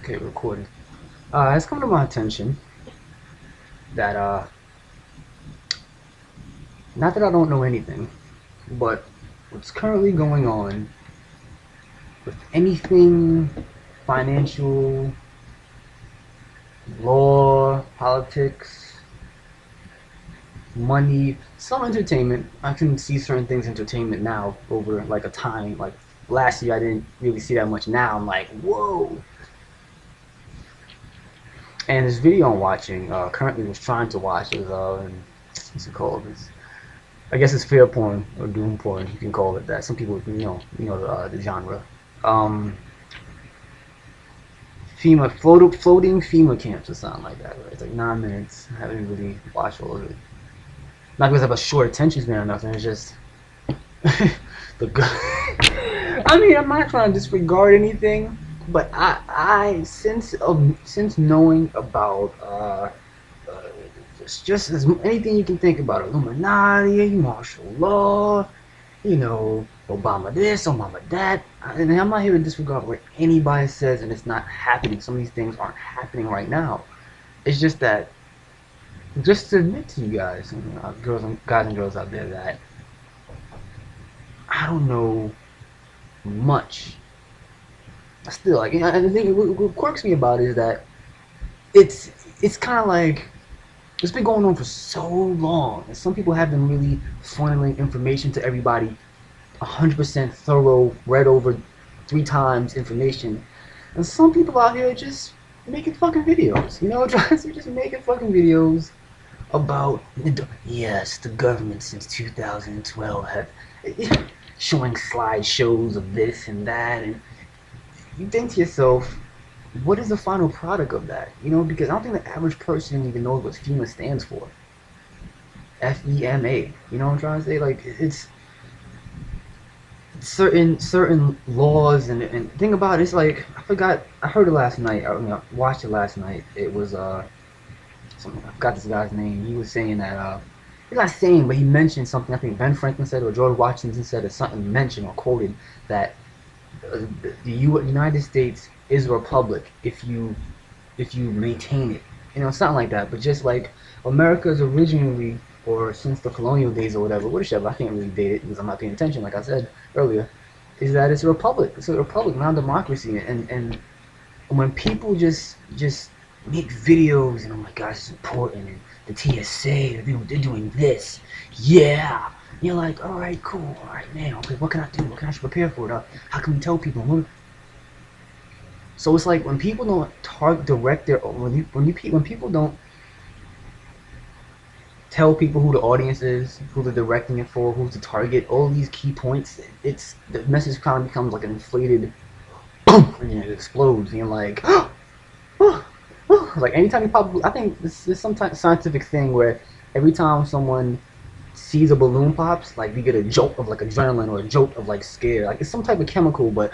Okay, recording. It's come to my attention that not that I don't know anything, but what's currently going on with anything financial, law, politics, money, some entertainment. I can see certain things entertainment now over like a time. Like last year, I didn't really see that much. Now I'm like, whoa. And this video I'm watching, currently was trying to watch is what's it called? I guess it's fear porn or doom porn. You can call it that. Some people, the genre. Um, floating FEMA camps or something like that. Right? It's like 9 minutes. I haven't really watched all of it. Not because I have a short attention span or nothing. It's just the. I mean, I'm not trying to disregard anything, but I since knowing about just as anything you can think about Illuminati, martial law, Obama this, Obama that. And I'm not here to disregard what anybody says, and it's not happening. Some of these things aren't happening right now. It's just that, just to admit to you guys, guys and girls out there, that I don't know much. Still, like, and the thing what quirks me about it is that it's it's kind of like it's been going on for so long, and some people have been really funneling information to everybody 100% thorough, read over 3 times information. And some people out here just making fucking videos, they're just making fucking videos about, yes, the government since 2012 have showing slideshows of this and that. And you think to yourself, what is the final product of that? Because I don't think the average person even knows what FEMA stands for. FEMA. You know what I'm trying to say? Like, it's certain laws, and thing about it, it's like, I heard it last night. I watched it last night. It was something, I forgot this guy's name. He was saying that he's not saying, but he mentioned something. I think Ben Franklin said, or George Washington said, or something, mentioned or quoted that the United States is a republic if you maintain it. Something like that. But just like America's originally, or since the colonial days or whatever, I can't really date it because I'm not paying attention, like I said earlier, is that it's a republic. It's a republic, not a democracy. And when people just make videos and, oh my gosh, it's important, and the TSA, they're doing this, yeah. You're like, all right, cool, all right, man, okay, what can I do? What can I prepare for it? How can we tell people? So it's like when people don't direct their when people don't tell people who the audience is, who they're directing it for, who's the target, all these key points, it's the message kind of becomes like an inflated, and it explodes. And you're like, like anytime you pop, I think this is some type of scientific thing where every time someone sees a balloon pops, like you get a jolt of like adrenaline or a jolt of like scare. Like it's some type of chemical, but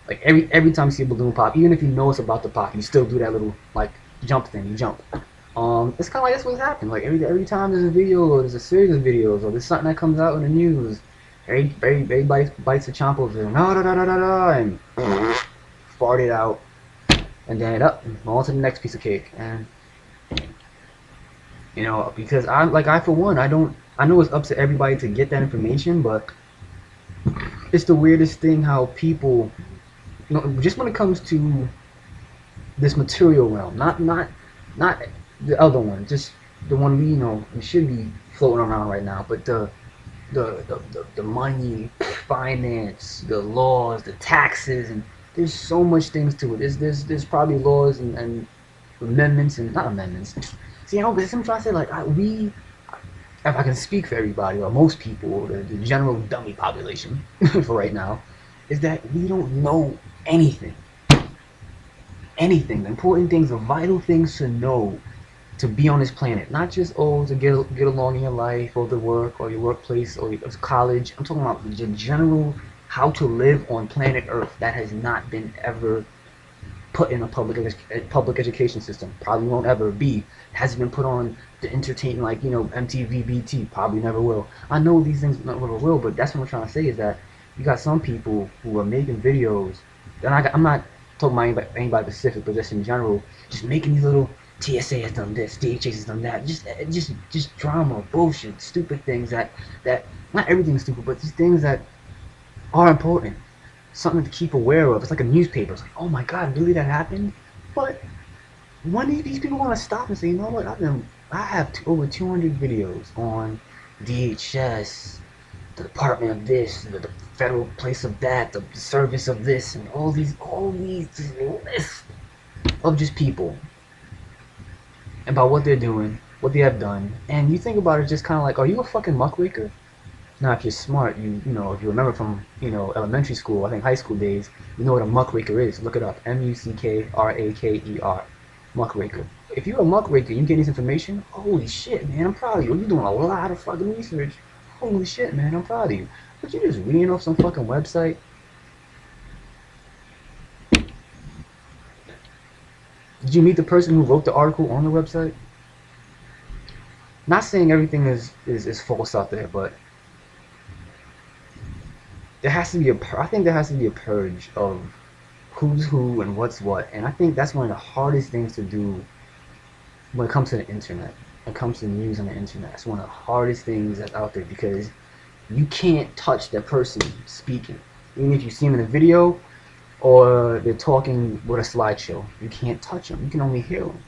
like every time you see a balloon pop, even if you know it's about to pop, you still do that little like jump thing. You jump. It's kind of like that's what's happening. Like every time there's a video or there's a series of videos or there's something that comes out in the news, everybody bites a chomp over it, no, da, da, da, da, da, and fart it out, and then up on to the next piece of cake. And because I for one, I know it's up to everybody to get that information, but it's the weirdest thing how people, just when it comes to this material realm, not the other one, just the one we should be floating around right now, but the money, finance, the laws, the taxes, and there's so much things to it. There's probably laws and amendments, and not amendments. See, but I'm trying to say, like, if I can speak for everybody or most people, the general dummy population for right now, is that we don't know anything. Anything. The important things, the vital things to know to be on this planet. Not just, to get along in your life or the work or your workplace or your college. I'm talking about the general how to live on planet Earth that has not been ever put in a public education system. Probably won't ever be. Hasn't been put on to entertain, like, MTV, BT. Probably never will. I know these things never will, but that's what I'm trying to say, is that you got some people who are making videos. And I'm not talking about anybody specific, but just in general, just making these little TSA has done this, DHS has done that, just drama, bullshit, stupid things that not everything's stupid, but these things that are important, something to keep aware of. It's like a newspaper. It's like, oh my god, really that happened? But when do these people want to stop and say, you know what, I have over 200 videos on DHS, the department of this, the federal place of that, the service of this, and all these lists of just people about what they're doing, what they have done. And you think about it, just kind of like, are you a fucking muckraker? Now, if you're smart, you know, if you remember from, you know, elementary school, I think high school days, you know what a muckraker is. Look it up. Muckraker. Muckraker. If you're a muckraker and you get this information, holy shit, man, I'm proud of you. You're doing a lot of fucking research. Holy shit, man, I'm proud of you. But you're just reading off some fucking website. Did you meet the person who wrote the article on the website? Not saying everything is false out there, but there has to be I think there has to be a purge of who's who and what's what. And I think that's one of the hardest things to do when it comes to the internet. When it comes to news on the internet, it's one of the hardest things that's out there because you can't touch that person speaking. Even if you see them in a video or they're talking with a slideshow, you can't touch them. You can only hear them.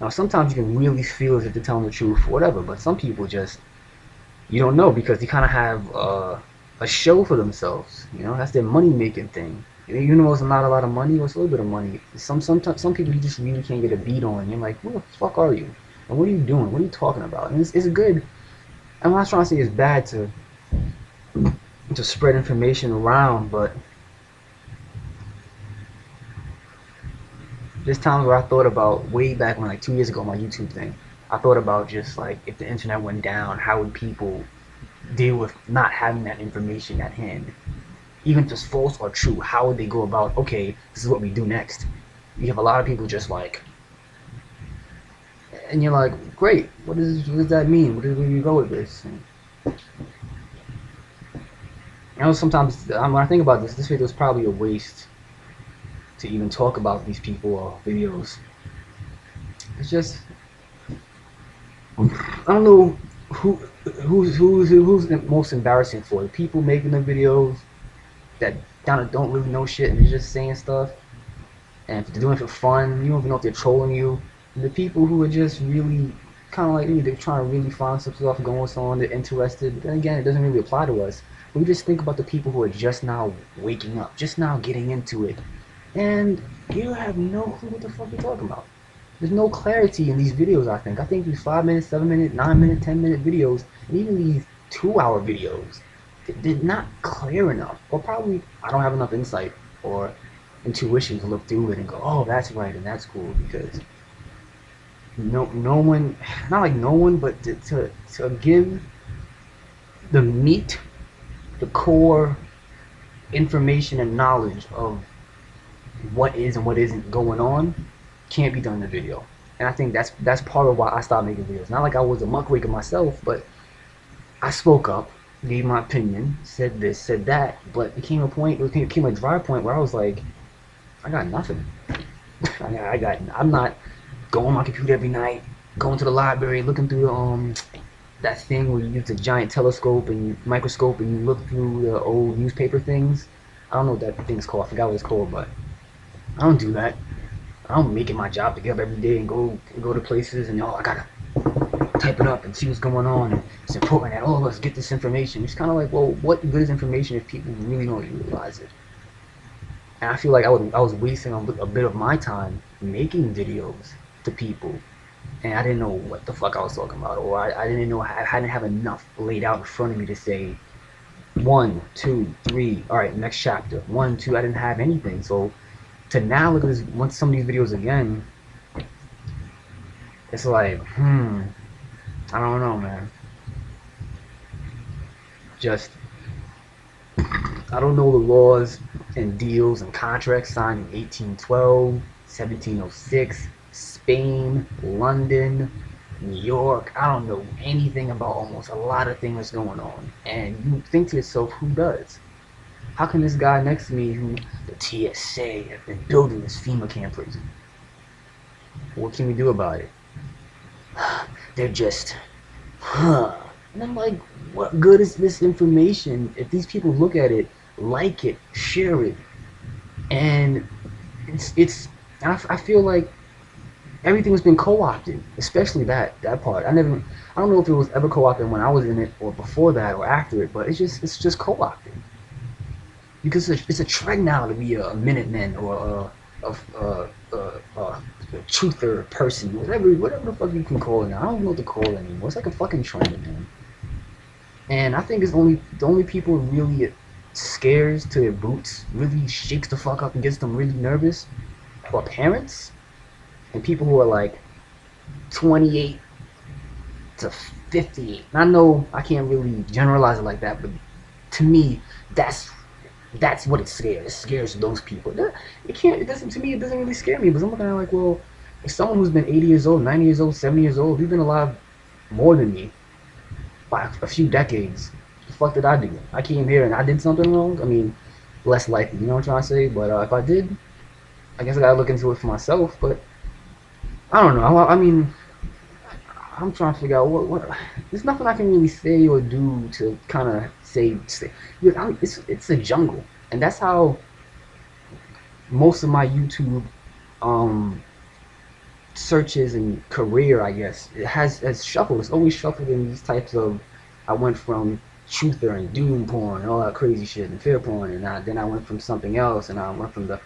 Now, sometimes you can really feel as if they're telling the truth or whatever, but some people just, you don't know because they kind of have a show for themselves. You know, that's their money-making thing. You know, it's not a lot of money, or it's a little bit of money. Some people you just really can't get a beat on. You're like, who the fuck are you? And what are you doing? What are you talking about? And it's good. I'm not trying to say it's bad to spread information around, but there's times where I thought about way back when, like 2 years ago, my YouTube thing. I thought about just like if the internet went down, how would people deal with not having that information at hand? Even if it's false or true, how would they go about, okay, this is what we do next? You have a lot of people just like, and you're like, great, what does that mean? Where do we go with this? And, you know, sometimes when I think about this video is probably a waste to even talk about these people or videos. It's just, I don't know who's the most embarrassing for, the people making the videos that don't really know shit and they're just saying stuff, and if they're doing it for fun, you don't even know if they're trolling you. And the people who are just really kind of like, they're trying to really find some stuff going on, they're interested. But then again, it doesn't really apply to us. We just think about the people who are just now waking up, just now getting into it, and you have no clue what the fuck you're talking about. There's no clarity in these videos. I think these 5-minute, 7-minute, 9-minute, 10-minute videos, and even these 2-hour videos, they're not clear enough, or probably I don't have enough insight or intuition to look through it and go, oh, that's right and that's cool, because no one, not like no one, but to give the meat, the core information and knowledge of what is and what isn't going on can't be done in a video. And I think that's part of why I stopped making videos. Not like I was a muckraker myself, but I spoke up, gave my opinion, said this, said that, but it came a dry point where I was like, I got nothing. I'm not going on my computer every night, going to the library, looking through that thing where you use a giant telescope and microscope and you look through the old newspaper things. I don't know what that thing's called. I forgot what it's called, but I don't do that. I don't make it my job to get up every day and go to places and I gotta type it up and see what's going on. And it's important that all of us get this information. It's kind of like, well, what good is information if people really don't utilize it? And I feel like I was wasting a bit of my time making videos to people, and I didn't know what the fuck I was talking about, or I didn't know, I didn't have enough laid out in front of me to say 1, 2, 3, all right, next chapter, 1, 2. I didn't have anything. So to now look at this, once some of these videos again, it's like, I don't know, man. Just, I don't know the laws and deals and contracts signed in 1812, 1706, Spain, London, New York. I don't know anything about almost a lot of things going on. And you think to yourself, who does? How can this guy next to me, who the TSA have been building this FEMA camp prison, what can we do about it? They're just, huh. And I'm like, what good is this information if these people look at it, like it, share it, and it's I feel like everything's been co-opted, especially that part. I don't know if it was ever co-opted when I was in it or before that or after it, but it's just co-opted because it's a trend now to be a Minuteman or a truther person, whatever the fuck you can call it now. I don't know what to call it anymore. It's like a fucking trend, man. And I think it's only the only people really scares to their boots, really shakes the fuck up and gets them really nervous, are parents and people who are like 28 to 58. And I know I can't really generalize it like that, but to me, that's that's what it scares. It scares those people. It can't. It doesn't. To me, it doesn't really scare me. Because I'm looking at it like, well, if someone who's been 80 years old, 90 years old, 70 years old, you've been alive more than me by a few decades. What the fuck did I do? I came here and I did something wrong. I mean, less likely. You know what I'm trying to say? But if I did, I guess I gotta look into it for myself. But I don't know. I mean, I'm trying to figure out what. There's nothing I can really say or do to kind of say. It's a jungle, and that's how most of my YouTube um searches and career, I guess, it has shuffled. It's always shuffled in these types of. I went from truther and doom porn and all that crazy shit and fear porn, and then I went from something else, and I went from the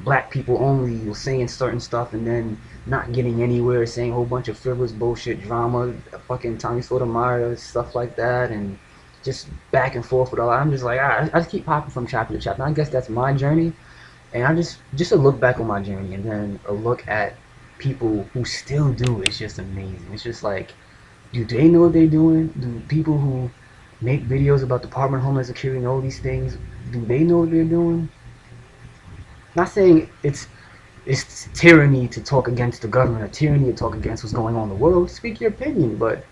black people only was saying certain stuff, and then not getting anywhere, saying a whole bunch of frivolous bullshit drama, fucking Tommy Sotomayor stuff like that, and just back and forth with all. I'm just like, I just keep popping from chapter to chapter. I guess that's my journey, and I just a look back on my journey, and then a look at people who still do. It's just amazing. It's just like, do they know what they're doing? Do people who make videos about Department of Homeland Security and all these things, do they know what they're doing? Not saying it's tyranny to talk against the government or tyranny to talk against what's going on in the world. Speak your opinion, but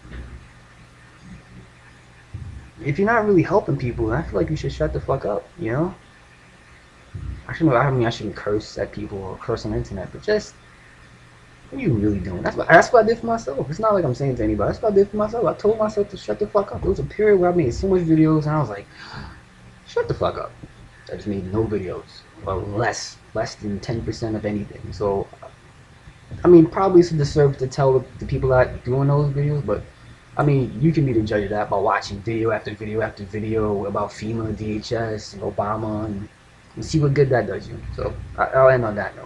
if you're not really helping people, I feel like you should shut the fuck up. You know? I mean, I shouldn't curse at people or curse on the internet, but just what are you really doing? That's what I did for myself. It's not like I'm saying to anybody. That's what I did for myself. I told myself to shut the fuck up. There was a period where I made so much videos, and I was like, shut the fuck up. I just made no videos, or less than 10% of anything. So, I mean, probably it's a disservice to tell the people that doing those videos, but I mean, you can be the judge of that by watching video after video after video about FEMA, DHS, and Obama, and see what good that does you. So, I'll end on that note.